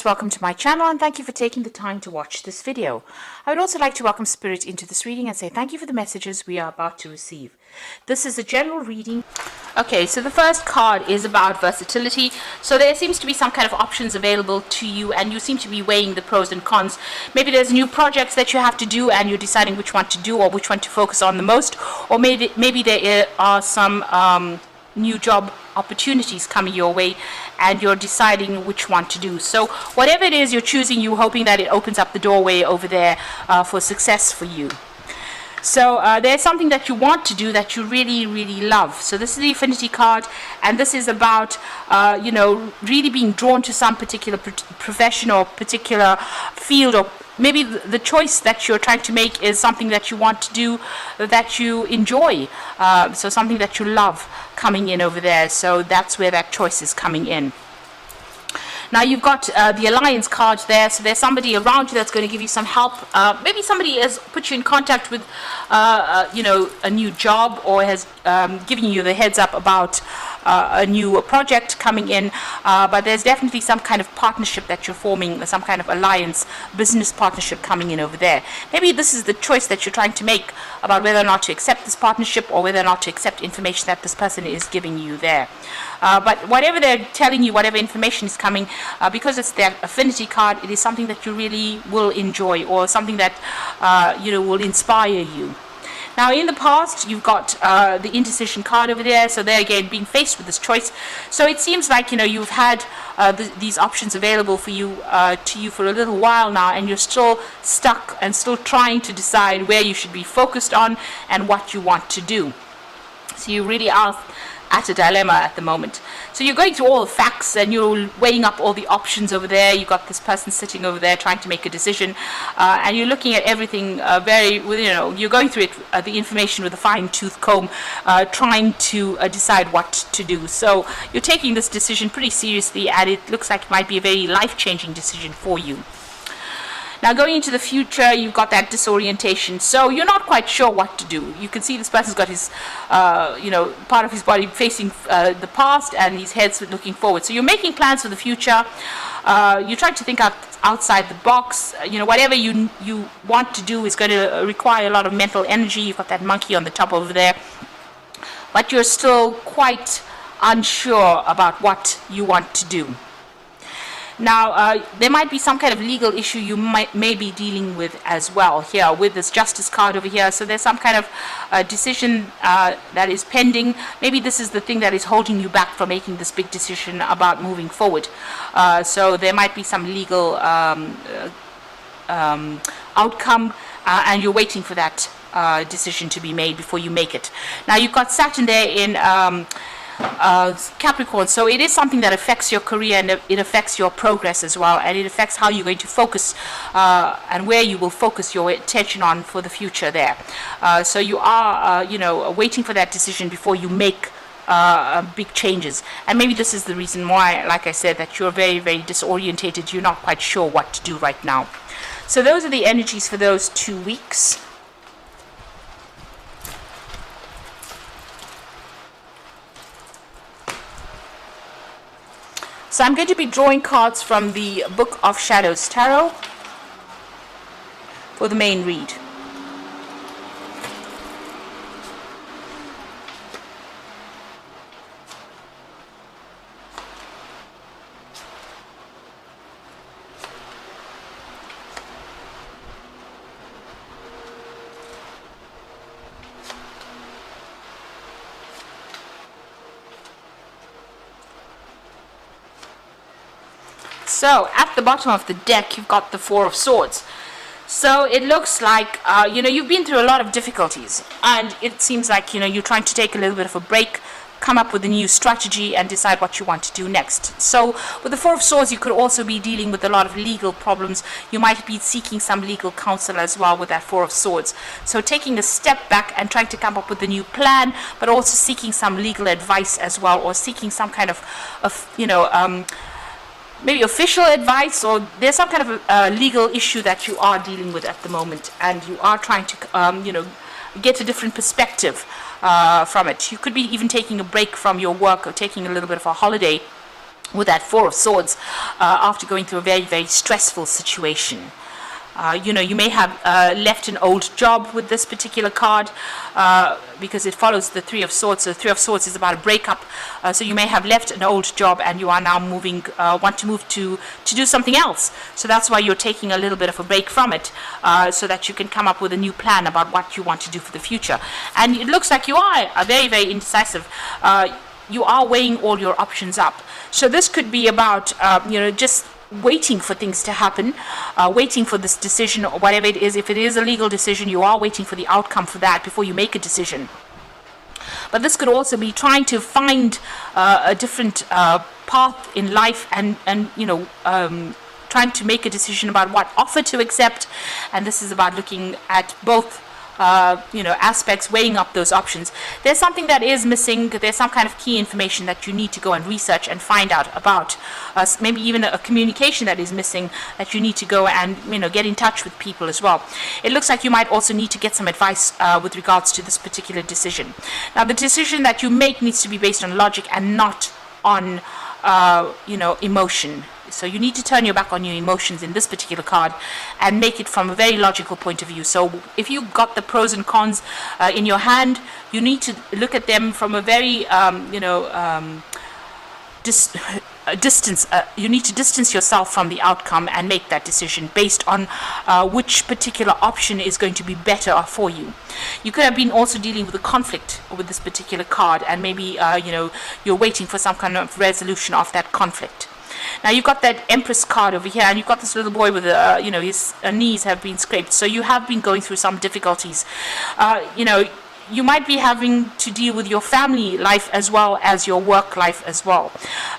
welcome to my channel and thank you for taking the time to watch this video. I would also like to welcome Spirit into this reading and say thank you for the messages we are about to receive. This is a general reading. Okay, so the first card is about versatility. So there seems to be some kind of options available to you and you seem to be weighing the pros and cons. Maybe there's new projects that you have to do and you're deciding which one to do or which one to focus on the most. Or maybe there are some new job opportunities coming your way and you're deciding which one to do. So whatever it is you're choosing, you're hoping that it opens up the doorway over there for success for you. So there's something that you want to do that you really love. So this is the Infinity card, and this is about really being drawn to some particular profession or particular field, or maybe the choice that you're trying to make is something that you want to do that you enjoy, so something that you love coming in over there. So that's where that choice is coming in. Now you've got the Alliance card there, so there's somebody around you that's going to give you some help. Maybe somebody has put you in contact with a new job, or has given you the heads up about a new project coming in, but there's definitely some kind of partnership that you're forming, some kind of alliance, business partnership coming in over there. Maybe this is the choice that you're trying to make about whether or not to accept this partnership or whether or not to accept information that this person is giving you there. But whatever they're telling you, whatever information is coming, because it's their Affinity card, it is something that you really will enjoy, or something that will inspire you. Now in the past you've got the Indecision card over there, so there again being faced with this choice. So it seems like you've had these options available for you to you for a little while now, and you're still stuck and still trying to decide where you should be focused on and what you want to do. So you really are at a dilemma at the moment. So you're going through all the facts and you're weighing up all the options over there. You've got this person sitting over there trying to make a decision, and you're looking at everything you're going through it, the information with a fine-tooth comb, trying to decide what to do. So you're taking this decision pretty seriously, and it looks like it might be a very life-changing decision for you. Now going into the future, you've got that disorientation, so you're not quite sure what to do. You can see this person's got his, part of his body facing the past, and his head's looking forward. So you're making plans for the future. You're trying to think outside the box. Whatever you want to do is going to require a lot of mental energy. You've got that monkey on the top over there, but you're still quite unsure about what you want to do. Now, there might be some kind of legal issue you may be dealing with as well here with this Justice card over here. So there's some kind of decision that is pending. Maybe this is the thing that is holding you back from making this big decision about moving forward. So there might be some legal outcome, and you're waiting for that decision to be made before you make it. Now, you've got Saturn there in Capricorn, so it is something that affects your career, and it affects your progress as well, and it affects how you're going to focus and where you will focus your attention on for the future there. So you are waiting for that decision before you make big changes, and maybe this is the reason why, like I said, that you're very disorientated. You're not quite sure what to do right now. So those are the energies for those 2 weeks. So I'm going to be drawing cards from the Book of Shadows Tarot for the main read. So at the bottom of the deck you've got the Four of Swords. So it looks like you've been through a lot of difficulties, and it seems like you're trying to take a little bit of a break, come up with a new strategy and decide what you want to do next. So with the Four of Swords you could also be dealing with a lot of legal problems. You might be seeking some legal counsel as well with that Four of Swords. So taking a step back and trying to come up with a new plan, but also seeking some legal advice as well, or seeking some kind of maybe official advice, or there's some kind of a legal issue that you are dealing with at the moment, and you are trying to get a different perspective from it. You could be even taking a break from your work or taking a little bit of a holiday with that Four of Swords, after going through a very, very stressful situation. You know, you may have left an old job with this particular card, because it follows the Three of Swords. So the Three of Swords is about a breakup. So you may have left an old job and you are now moving, want to move to do something else. So that's why you're taking a little bit of a break from it, so that you can come up with a new plan about what you want to do for the future. And it looks like you are very, very indecisive. You are weighing all your options up. So this could be about, you know, just waiting for things to happen, waiting for this decision or whatever it is. If it is a legal decision, you are waiting for the outcome for that before you make a decision. But this could also be trying to find a different path in life, and you know, trying to make a decision about what offer to accept. And this is about looking at both you know, aspects, weighing up those options. There's something that is missing. There's some kind of key information that you need to go and research and find out about. Maybe even a communication that is missing that you need to go and, you know, get in touch with people as well. It looks like you might also need to get some advice with regards to this particular decision. Now, the decision that you make needs to be based on logic and not on you know, emotion. So you need to turn your back on your emotions in this particular card and make it from a very logical point of view. So if you got the pros and cons in your hand, you need to look at them from a very, you know, distance. You need to distance yourself from the outcome and make that decision based on which particular option is going to be better for you. You could have been also dealing with a conflict with this particular card, and maybe you know, you're waiting for some kind of resolution of that conflict. Now you've got that Empress card over here, and you've got this little boy with you know, his knees have been scraped. So you have been going through some difficulties. You know, you might be having to deal with your family life as well as your work life as well.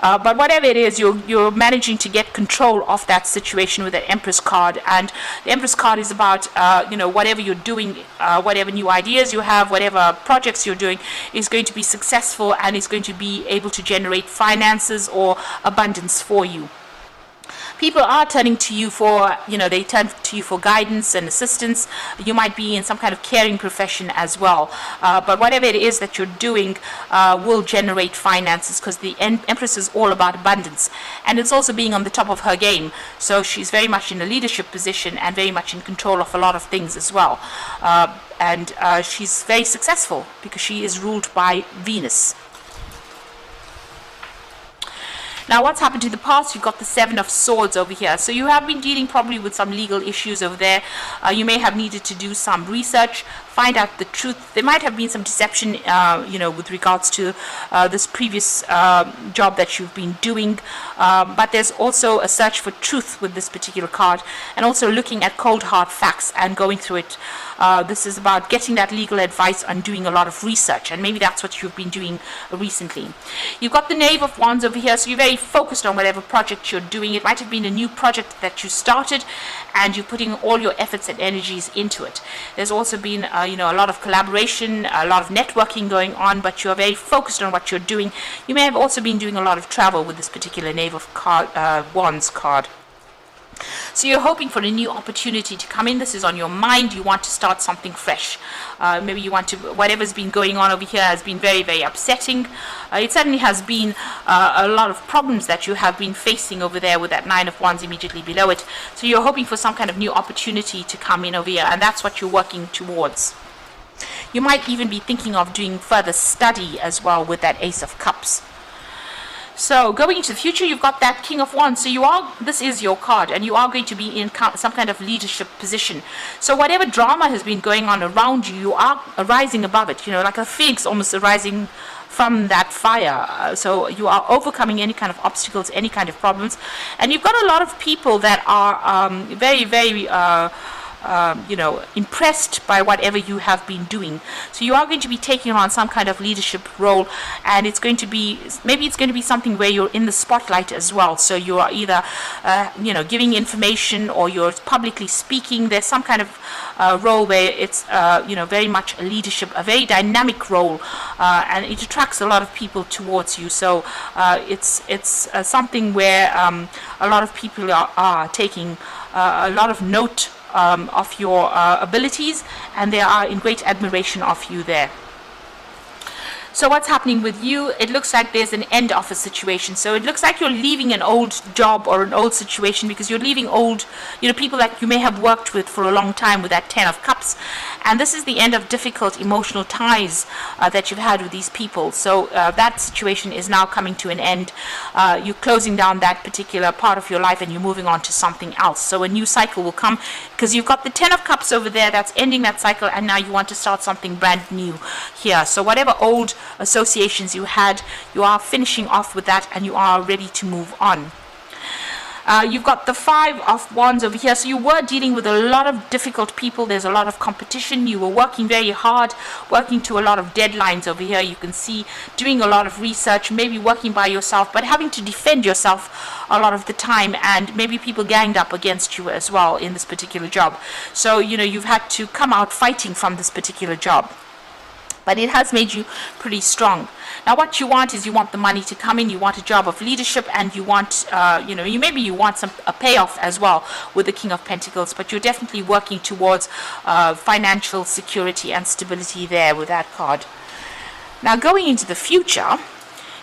But whatever it is, you're managing to get control of that situation with that Empress card. And the Empress card is about, you know, whatever you're doing, whatever new ideas you have, whatever projects you're doing is going to be successful and is going to be able to generate finances or abundance for you. People are turning to you for, you know, they turn to you for guidance and assistance. You might be in some kind of caring profession as well. But whatever it is that you're doing will generate finances, because the Empress is all about abundance. And it's also being on the top of her game. So she's very much in a leadership position and very much in control of a lot of things as well. And she's very successful because she is ruled by Venus. Now, what's happened in the past? You've got the Seven of Swords over here. So you have been dealing probably with some legal issues over there. You may have needed to do some research, find out the truth. There might have been some deception, you know, with regards to this previous job that you've been doing. But there's also a search for truth with this particular card, and also looking at cold hard facts and going through it. This is about getting that legal advice and doing a lot of research, and maybe that's what you've been doing recently. You've got the Knave of Wands over here, so you're very focused on whatever project you're doing. It might have been a new project that you started and you're putting all your efforts and energies into it. There's also been you know, a lot of collaboration, a lot of networking going on, but you're very focused on what you're doing. You may have also been doing a lot of travel with this particular Knave of Wands card. So you're hoping for a new opportunity to come in. This is on your mind. You want to start something fresh. Maybe you want to, whatever's been going on over here has been very, very upsetting. It certainly has been a lot of problems that you have been facing over there with that Nine of Wands immediately below it. So you're hoping for some kind of new opportunity to come in over here, and that's what you're working towards. You might even be thinking of doing further study as well with that Ace of Cups. So going into the future, you've got that King of Wands. So you are, this is your card, and you are going to be in some kind of leadership position. So whatever drama has been going on around you, you are rising above it, you know, like a phoenix almost arising from that fire. So you are overcoming any kind of obstacles, any kind of problems. And you've got a lot of people that are very, very you know, impressed by whatever you have been doing. So you are going to be taking on some kind of leadership role, and it's going to be, maybe it's going to be something where you're in the spotlight as well. So you are either you know, giving information, or you're publicly speaking. There's some kind of role where it's you know, very much a leadership, a very dynamic role, and it attracts a lot of people towards you. So it's something where a lot of people are taking a lot of note of your abilities, and they are in great admiration of you there. So what's happening with you? It looks like there's an end of a situation. So it looks like you're leaving an old job or an old situation, because you're leaving old, people that you may have worked with for a long time, with that 10 of Cups. And this is the end of difficult emotional ties that you've had with these people. So that situation is now coming to an end. You're closing down that particular part of your life and you're moving on to something else. So a new cycle will come, because you've got the 10 of Cups over there that's ending that cycle, and now you want to start something brand new here. So whatever old associations you had, you are finishing off with that and you are ready to move on. You've got the 5 of Wands over here. So you were dealing with a lot of difficult people. There's a lot of competition. You were working very hard, working to a lot of deadlines over here. You can see doing a lot of research, maybe working by yourself, but having to defend yourself a lot of the time, and maybe people ganged up against you as well in this particular job. So, you've had to come out fighting from this particular job. But it has made you pretty strong. Now what you want is, you want the money to come in, you want a job of leadership, and you want, you want a payoff as well with the King of Pentacles, but you're definitely working towards financial security and stability there with that card. Now going into the future,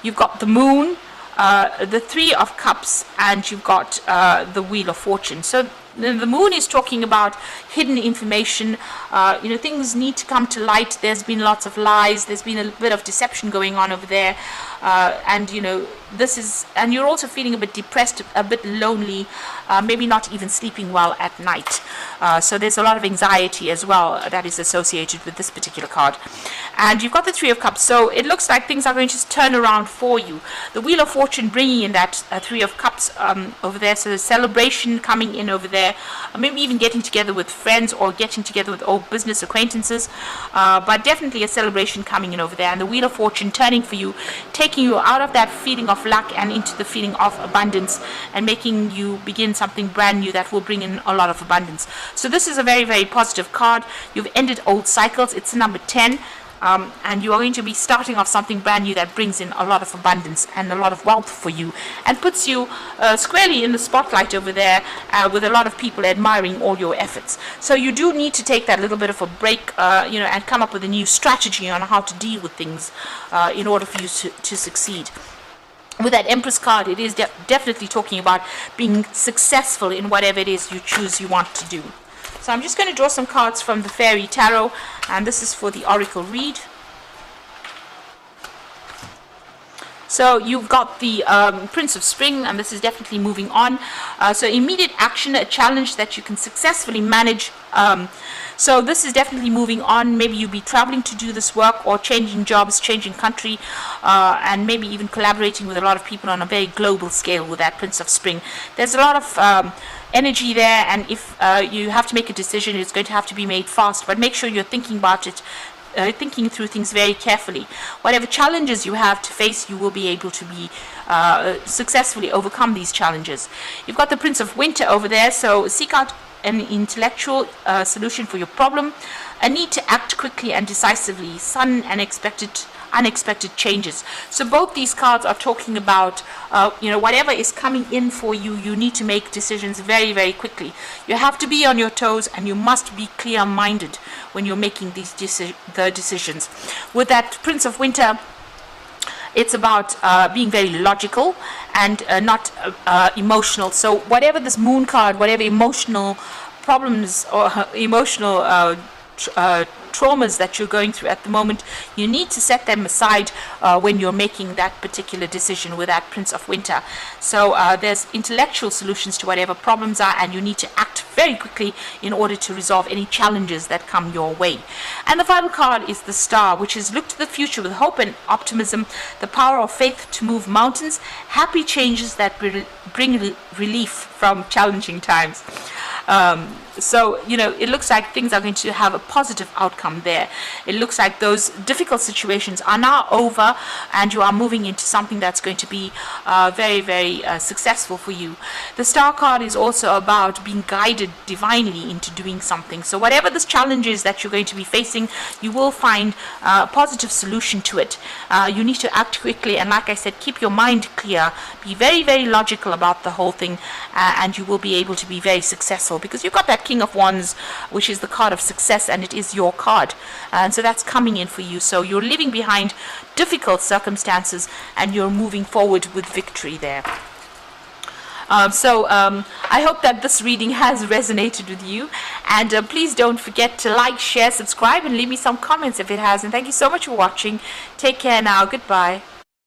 you've got the Moon, the 3 of Cups, and you've got the Wheel of Fortune. So the Moon is talking about hidden information. Things need to come to light. There's been lots of lies. There's been a bit of deception going on over there. And you're also feeling a bit depressed, a bit lonely, maybe not even sleeping well at night. So there's a lot of anxiety as well that is associated with this particular card. And you've got the 3 of Cups. So it looks like things are going to turn around for you. The Wheel of Fortune bringing in that 3 of Cups over there. So the celebration coming in over there. Maybe even getting together with friends or getting together with old business acquaintances. But definitely a celebration coming in over there. And the Wheel of Fortune turning for you, taking you out of that feeling of lack and into the feeling of abundance, and making you begin something brand new that will bring in a lot of abundance. So this is a very, very positive card. You've ended old cycles. It's number 10. And you are going to be starting off something brand new that brings in a lot of abundance and a lot of wealth for you, and puts you squarely in the spotlight over there, with a lot of people admiring all your efforts. So you do need to take that little bit of a break, and come up with a new strategy on how to deal with things in order for you to succeed. With that Empress card, it is definitely talking about being successful in whatever it is you want to do. So I'm just going to draw some cards from the Fairy Tarot, and this is for the Oracle read. So you've got the Prince of Spring, and this is definitely moving on. So immediate action, a challenge that you can successfully manage. So this is definitely moving on. Maybe you'll be traveling to do this work, or changing jobs, changing country, and maybe even collaborating with a lot of people on a very global scale with that Prince of Spring. There's a lot of energy there, and if you have to make a decision, it's going to have to be made fast, but make sure you're thinking about it, thinking through things very carefully. Whatever challenges you have to face, you will be able to be successfully overcome these challenges. You've got the Prince of Winter over there, so seek out an intellectual solution for your problem, a need to act quickly and decisively, sudden and unexpected changes. So both these cards are talking about whatever is coming in for you, you need to make decisions very, very quickly. You have to be on your toes, and you must be clear-minded when you're making these decisions. With that Prince of Winter, it's about being very logical and not emotional. So whatever this Moon card, whatever emotional problems or emotional traumas that you're going through at the moment, you need to set them aside when you're making that particular decision with that Prince of Winter. So there's intellectual solutions to whatever problems are, and you need to act very quickly in order to resolve any challenges that come your way. And the final card is the Star, which is look to the future with hope and optimism, the power of faith to move mountains, happy changes that bring relief from challenging times. So, it looks like things are going to have a positive outcome there. It looks like those difficult situations are now over, and you are moving into something that's going to be very, very successful for you. The Star card is also about being guided divinely into doing something. So whatever this challenge is that you're going to be facing, you will find a positive solution to it. You need to act quickly, and like I said, keep your mind clear. Be very, very logical about the whole thing, and you will be able to be very successful, because you've got that King of Wands, which is the card of success, and it is your card. And so that's coming in for you. So you're leaving behind difficult circumstances and you're moving forward with victory there. I hope that this reading has resonated with you, and please don't forget to like, share, subscribe, and leave me some comments if it has. And thank you so much for watching. Take care now. Goodbye.